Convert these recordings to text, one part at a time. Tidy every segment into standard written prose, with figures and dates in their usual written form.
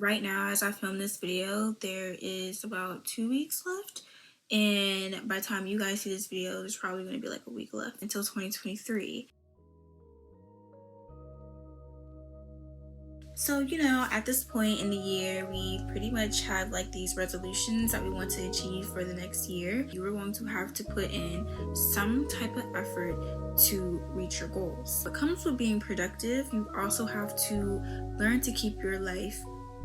Right now, as I film this video, there is about 2 weeks left. And by the time you guys see this video, there's probably going to be like a week left until 2023. So, at this point in the year, we pretty much have like these resolutions that we want to achieve for the next year. You are going to have to put in some type of effort to reach your goals. What comes with being productive, you also have to learn to keep your life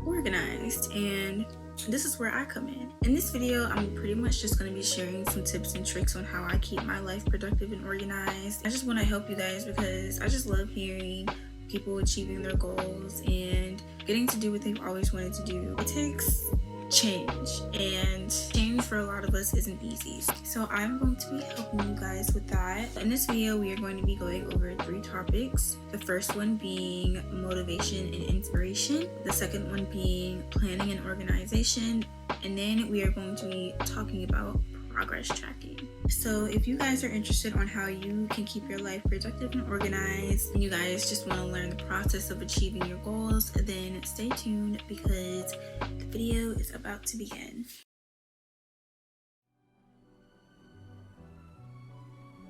organized, and this is where I come in. In this video, I'm pretty much just going to be sharing some tips and tricks on how I keep my life productive and organized. I just want to help you guys because I just love hearing people achieving their goals and getting to do what they've always wanted to do. It takes change, and change for a lot of us isn't easy. So I'm going to be helping you guys with that. In this video, we are going to be going over 3 topics. The first one being motivation and inspiration. The second one being planning and organization. And then we are going to be talking about progress tracking. So if you guys are interested on how you can keep your life productive and organized, and you guys just want to learn the process of achieving your goals, then stay tuned because the video is about to begin.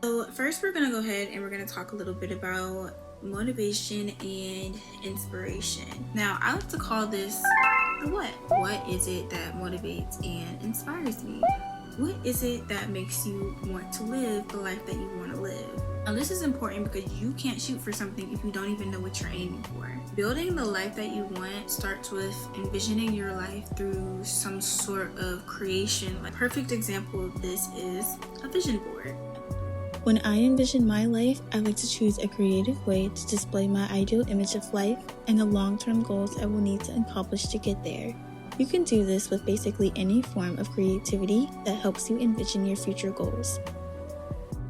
So first we're going to go ahead and we're going to talk a little bit about motivation and inspiration. Now, I like to call this the what. What is it that motivates and inspires me? What is it that makes you want to live the life that you want to live? Now, this is important because you can't shoot for something if you don't even know what you're aiming for. Building the life that you want starts with envisioning your life through some sort of creation. A perfect example of this is a vision board. When I envision my life, I like to choose a creative way to display my ideal image of life and the long-term goals I will need to accomplish to get there. You can do this with basically any form of creativity that helps you envision your future goals.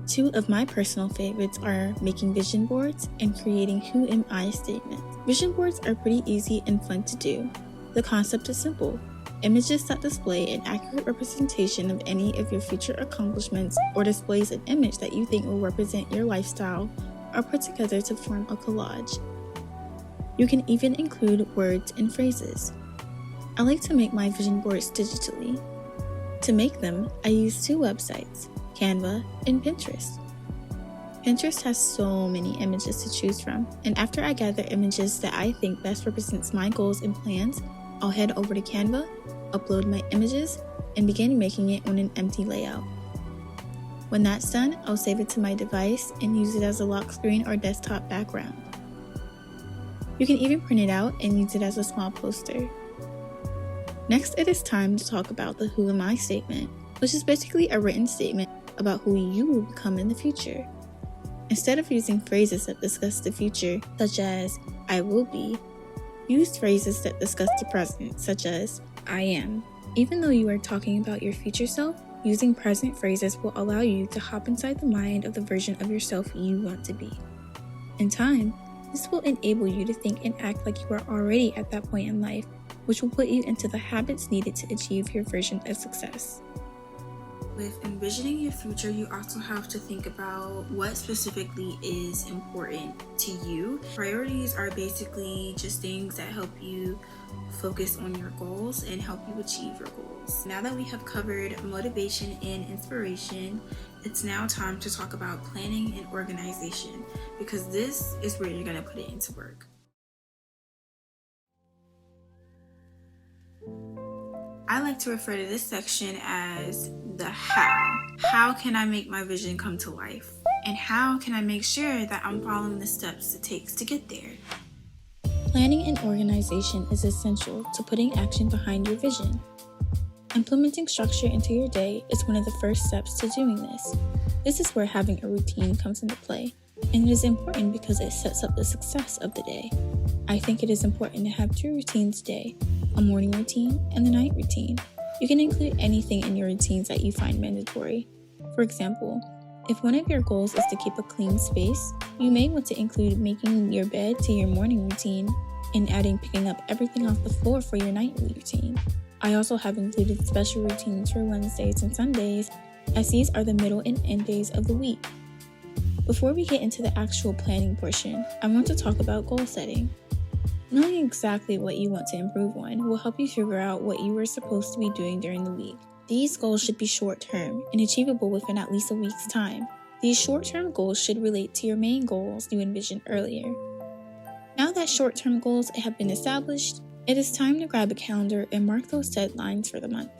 2 of my personal favorites are making vision boards and creating who am I statements. Vision boards are pretty easy and fun to do. The concept is simple. Images that display an accurate representation of any of your future accomplishments or displays an image that you think will represent your lifestyle are put together to form a collage. You can even include words and phrases. I like to make my vision boards digitally. To make them, I use 2 websites, Canva and Pinterest. Pinterest has so many images to choose from, and after I gather images that I think best represents my goals and plans, I'll head over to Canva, upload my images, and begin making it on an empty layout. When that's done, I'll save it to my device and use it as a lock screen or desktop background. You can even print it out and use it as a small poster. Next, it is time to talk about the who am I statement, which is basically a written statement about who you will become in the future. Instead of using phrases that discuss the future, such as I will be, use phrases that discuss the present, such as I am. Even though you are talking about your future self, using present phrases will allow you to hop inside the mind of the version of yourself you want to be. In time, this will enable you to think and act like you are already at that point in life, which will put you into the habits needed to achieve your version of success. With envisioning your future, you also have to think about what specifically is important to you. Priorities are basically just things that help you focus on your goals and help you achieve your goals. Now that we have covered motivation and inspiration, it's now time to talk about planning and organization, because this is where you're going to put it into work. I like to refer to this section as the how. How can I make my vision come to life? And how can I make sure that I'm following the steps it takes to get there? Planning and organization is essential to putting action behind your vision. Implementing structure into your day is one of the first steps to doing this. This is where having a routine comes into play, and it is important because it sets up the success of the day. I think it is important to have 2 routines a day, a morning routine and a night routine. You can include anything in your routines that you find mandatory. For example, if one of your goals is to keep a clean space, you may want to include making your bed to your morning routine and adding picking up everything off the floor for your nightly routine. I also have included special routines for Wednesdays and Sundays, as these are the middle and end days of the week. Before we get into the actual planning portion, I want to talk about goal setting. Knowing exactly what you want to improve on will help you figure out what you were supposed to be doing during the week. These goals should be short-term and achievable within at least a week's time. These short-term goals should relate to your main goals you envisioned earlier. Now that short-term goals have been established, it is time to grab a calendar and mark those deadlines for the month.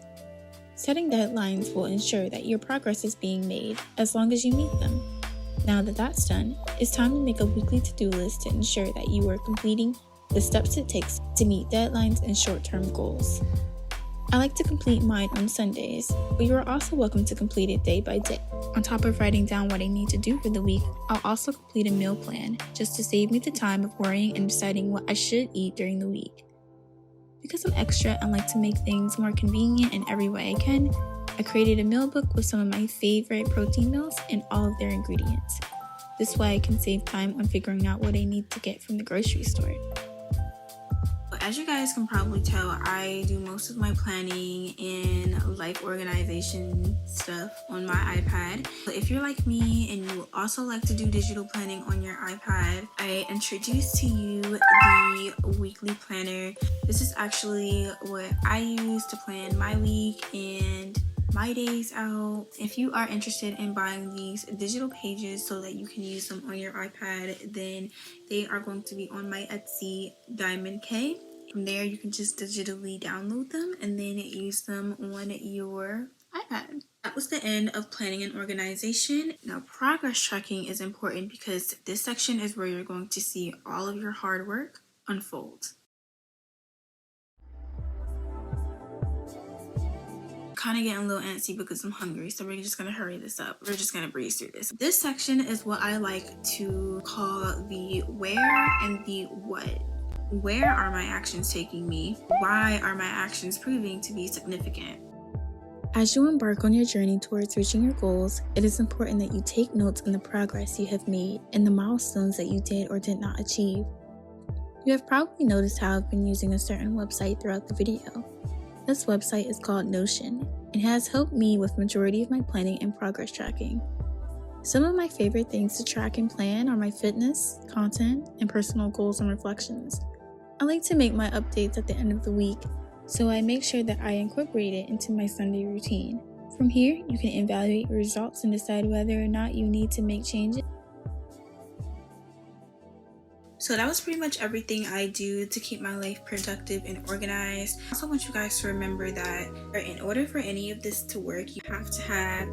Setting deadlines will ensure that your progress is being made as long as you meet them. Now that that's done, it's time to make a weekly to-do list to ensure that you are completing the steps it takes to meet deadlines and short-term goals. I like to complete mine on Sundays, but you are also welcome to complete it day by day. On top of writing down what I need to do for the week, I'll also complete a meal plan just to save me the time of worrying and deciding what I should eat during the week. Because I'm extra and like to make things more convenient in every way I can, I created a meal book with some of my favorite protein meals and all of their ingredients. This way I can save time on figuring out what I need to get from the grocery store. As you guys can probably tell, I do most of my planning and life organization stuff on my iPad. But if you're like me and you also like to do digital planning on your iPad, I introduce to you the weekly planner. This is actually what I use to plan my week and my days out. If you are interested in buying these digital pages so that you can use them on your iPad, then they are going to be on my Etsy Diamond K. From there, you can just digitally download them and then use them on your iPad. That was the end of planning and organization. Now, progress tracking is important because this section is where you're going to see all of your hard work unfold. Kind of getting a little antsy because I'm hungry, so we're just gonna hurry this up. We're just gonna breeze through this. This section is what I like to call the where and the what. Where are my actions taking me? Why are my actions proving to be significant? As you embark on your journey towards reaching your goals, it is important that you take notes on the progress you have made and the milestones that you did or did not achieve. You have probably noticed how I've been using a certain website throughout the video. This website is called Notion and has helped me with the majority of my planning and progress tracking. Some of my favorite things to track and plan are my fitness, content, and personal goals and reflections. I like to make my updates at the end of the week, so I make sure that I incorporate it into my Sunday routine. From here, you can evaluate your results and decide whether or not you need to make changes. So that was pretty much everything I do to keep my life productive and organized. I also want you guys to remember that in order for any of this to work, you have to have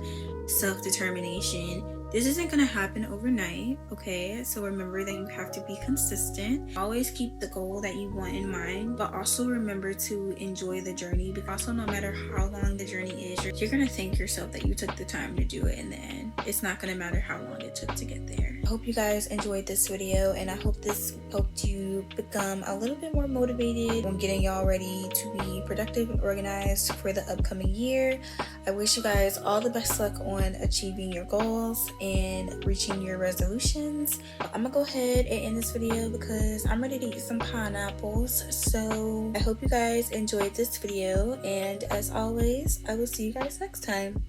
self-determination. This isn't going to happen overnight, okay? So remember that you have to be consistent. Always keep the goal that you want in mind, but also remember to enjoy the journey. Because also, no matter how long the journey is, you're going to thank yourself that you took the time to do it in the end. It's not going to matter how long it took to get there. I hope you guys enjoyed this video, and I hope this helped you become a little bit more motivated on getting y'all ready to be productive and organized for the upcoming year. I wish you guys all the best luck on achieving your goals and reaching your resolutions. I'm gonna go ahead and end this video because I'm ready to eat some pineapples. So I hope you guys enjoyed this video, and as always, I will see you guys next time.